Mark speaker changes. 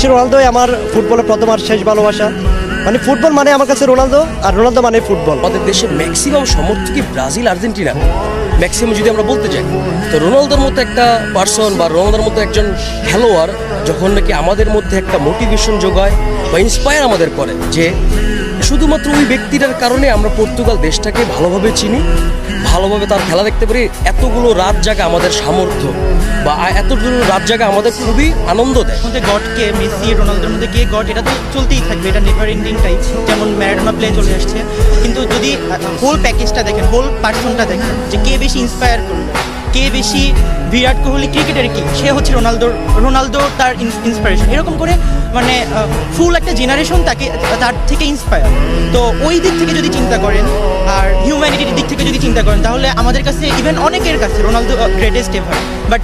Speaker 1: Messi রোনালদোই আমার ফুটবলের প্রথম আর শেষ ভালোবাসা। মানে ফুটবল মানে আমার কাছে রোনালদো, আর রোনালদো মানে ফুটবল।
Speaker 2: আমাদের দেশের ম্যাক্সিমাম সমর্থকই ব্রাজিল আর্জেন্টিনা, ম্যাক্সিমাম যদি আমরা বলতে চাই। তো রোনালদোর মতো একটা পার্সন বা রোনালদোর মতো একজন খেলোয়াড় যখন নাকি আমাদের মধ্যে একটা মোটিভেশন যোগায় বা ইন্সপায়ার আমাদের করে, যে শুধুমাত্র ওই ব্যক্তিটার কারণে আমরা পর্তুগাল দেশটাকে ভালোভাবে চিনি, ভালোভাবে তার খেলা দেখতে পারি। এতগুলো রাত জাগা আমাদের সামর্থ্য বা এতগুলো রাত জাগা আমাদের খুবই আনন্দ দেয়।
Speaker 3: মধ্যে গডকে মেসি রোনালদোর মধ্যে কে গড, এটা তো চলতেই থাকবে, এটা নেভার এন্ডিং টাইপ, যেমন ম্যারাডোনা প্লে চলে আসছে। কিন্তু যদি হোল প্যাকেজটা দেখেন, হোল পার্সনটা দেখেন, যে কে বেশি ইন্সপায়ার করবে, কে বেশি বিরাট কোহলি ক্রিকেটার কি, সে হচ্ছে রোনালদো তার ইন্সপিরেশন, এরকম করে মানে ফুল একটা জেনারেশন তাকে তার থেকে ইন্সপায়ার। তো ওই দিক থেকে যদি চিন্তা করেন আর হিউম্যানিটির দিক থেকে যদি চিন্তা করেন, তাহলে আমাদের কাছে ইভেন অনেকের কাছে রোনালদো গ্রেটেস্ট এভার। বাট